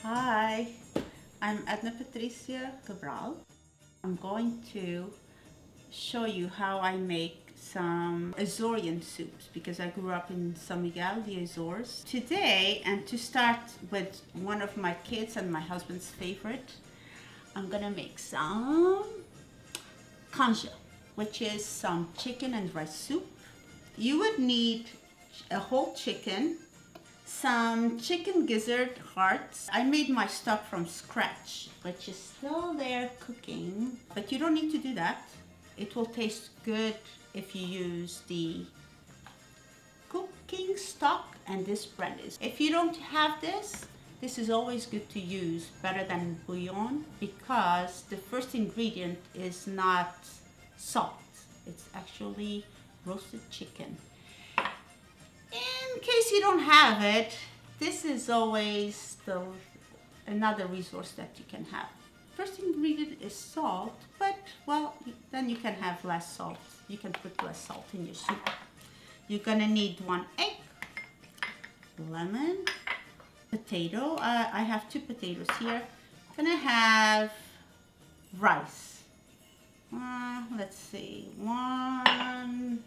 Hi, I'm Edna Patricia Cabral. I'm going to show you how I make some Azorean soups because I grew up in San Miguel, the Azores. Today, and to start with one of my kids and my husband's favorite, I'm gonna make some canja, which is some chicken and rice soup. You would need a whole chicken, some chicken gizzard hearts. I made my stock from scratch, which is still there cooking, but you don't need to do that. It will taste good if you use the cooking stock and this bread is. If you don't have this is always good to use, better than bouillon, because the first ingredient is not salt. It's actually roasted chicken. In case you don't have it, this is always another resource that you can have. First ingredient is salt, but well, then you can have less salt. You can put less salt in your soup. You're gonna need 1 egg, lemon, potato. I have 2 potatoes here. Gonna have rice. Let's see, one,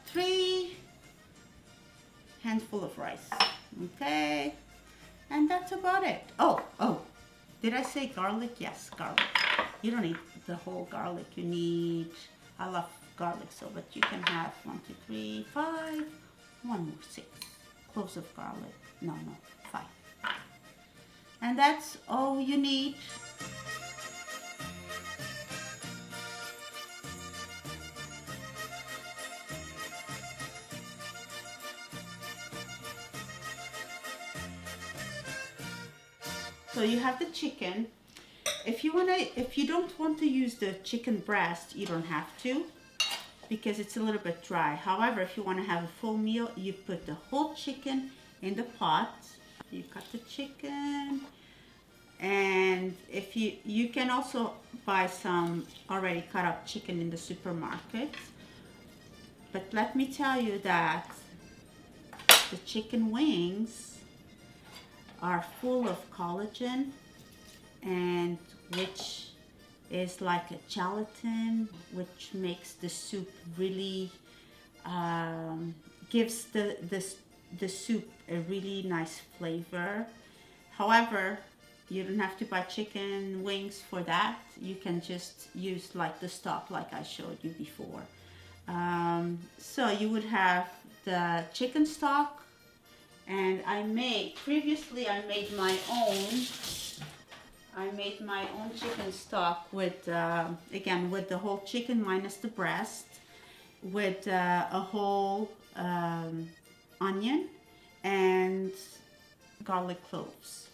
3 handful of rice. Okay, and that's about it. Oh, did I say garlic? Yes, garlic. You don't need the whole garlic. You need, I love garlic, so, but you can have 1, 2, 3, 5, 1 more, 6 cloves of garlic. No, 5. And that's all you need. So you have the chicken. If you don't want to use the chicken breast, you don't have to, because it's a little bit dry. However, if you want to have a full meal, you put the whole chicken in the pot. You cut the chicken, and if you can also buy some already cut up chicken in the supermarket. But let me tell you that the chicken wings are full of collagen, and which is like a gelatin, which makes the soup really gives the soup a really nice flavor. However, you don't have to buy chicken wings for that. You can just use like the stock like I showed you before. So you would have the chicken stock, and previously I made my own chicken stock with, again, with the whole chicken minus the breast, with a whole onion and garlic cloves.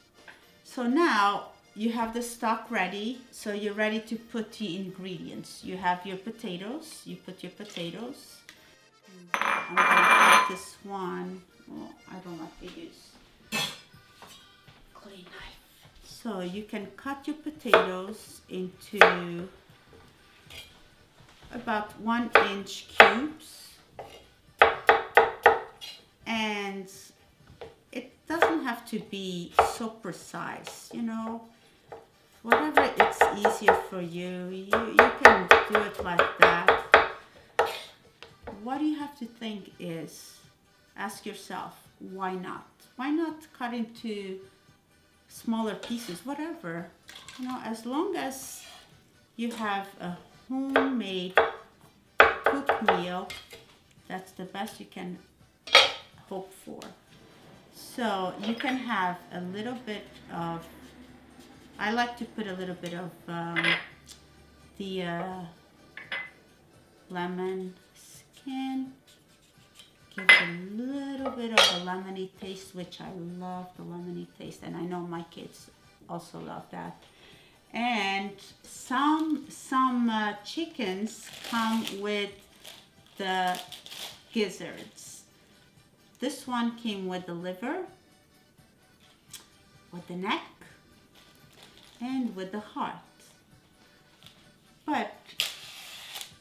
So now you have the stock ready, so you're ready to put the ingredients. You have your potatoes, you put your potatoes. I'm gonna put this one. Oh, I don't like to use clean knife. So you can cut your potatoes into about 1-inch cubes, and it doesn't have to be so precise, whatever it's easier for you, you can do it like that. What you have to think is, ask yourself, why not? Why not cut into smaller pieces, whatever? As long as you have a homemade cooked meal, that's the best you can hope for. So you can have a little bit of, I like to put a little bit of the lemon skin. Gives a little bit of a lemony taste, which I love the lemony taste, and I know my kids also love that. And some chickens come with the gizzards. This one came with the liver, with the neck, and with the heart. But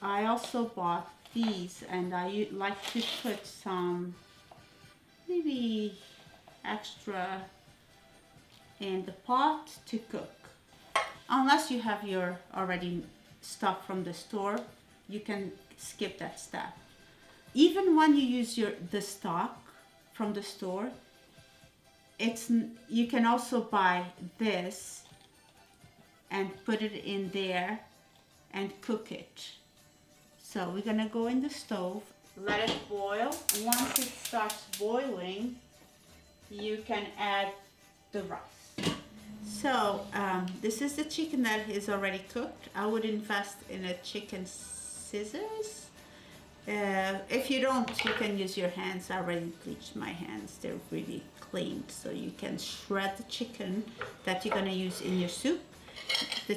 I also bought these, and I like to put some maybe extra in the pot to cook. Unless you have your already stock from the store, you can skip that step. Even when you use the stock from the store, you can also buy this and put it in there and cook it. So we're gonna go in the stove, let it boil. Once it starts boiling, you can add the rice. So this is the chicken that is already cooked. I would invest in a chicken scissors. If you don't, you can use your hands. I already bleached my hands. They're really clean. So you can shred the chicken that you're gonna use in your soup. The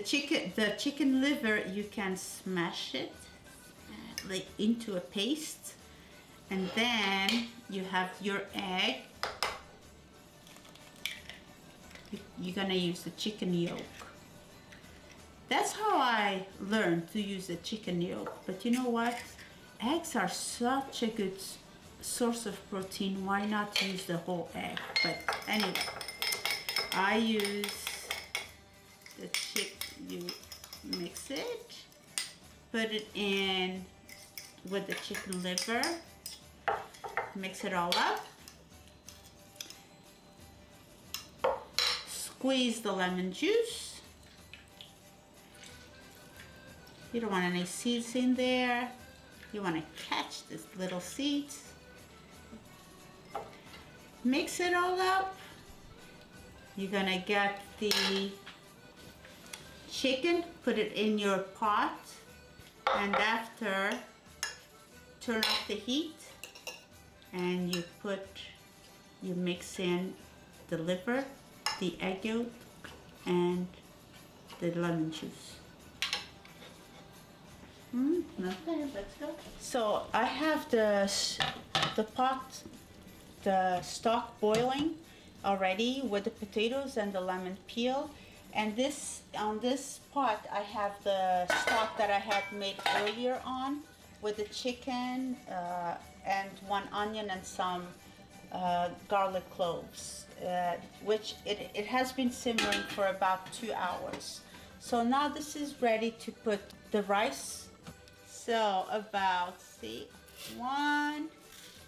chicken liver, you can smash it like into a paste. And then you have your egg. You're gonna use the chicken yolk. That's how I learned to use the chicken yolk. But you know what? Eggs are such a good source of protein. Why not use the whole egg? But anyway, I use the chicken. You mix it, put it in with the chicken liver, mix it all up. Squeeze the lemon juice. You don't want any seeds in there. You want to catch these little seeds. Mix it all up. You're gonna get the chicken, put it in your pot, and after, turn off the heat, and you mix in the liver, the egg yolk, and the lemon juice. Okay, let's go. So I have the pot, the stock boiling already with the potatoes and the lemon peel. And on this pot, I have the stock that I had made earlier on with the chicken and 1 onion and some garlic cloves, which it has been simmering for about 2 hours. So now this is ready to put the rice. So about, 1,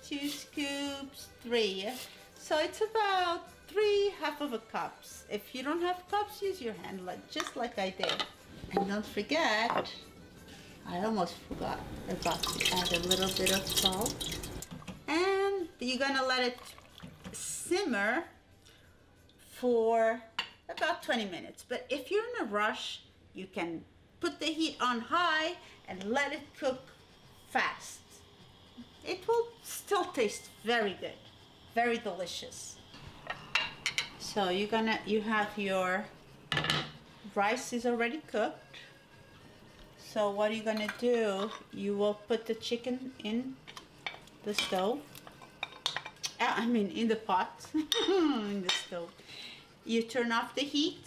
2 scoops, 3. So it's about 3/2 of a cups. If you don't have cups, use your hand, just like I did. And don't forget, I almost forgot about to add a little bit of salt. And you're gonna let it simmer for about 20 minutes. But if you're in a rush, you can put the heat on high and let it cook fast. It will still taste very good, very delicious. So you have your rice is already cooked. So what are you gonna do? You will put the chicken in the stove. In the pot, in the stove. You turn off the heat,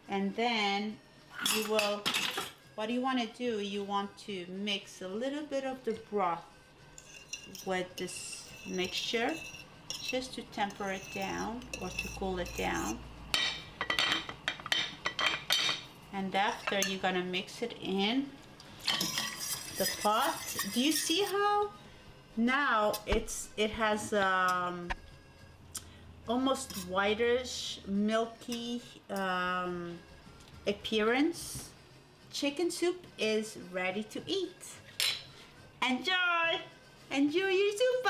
and then what you want to do, you want to mix a little bit of the broth with this mixture, just to temper it down or to cool it down. And after, you're gonna mix it in the pot. Do you see how now it has almost whitish, milky appearance? Chicken soup is ready to eat. Enjoy! Enjoy your soup!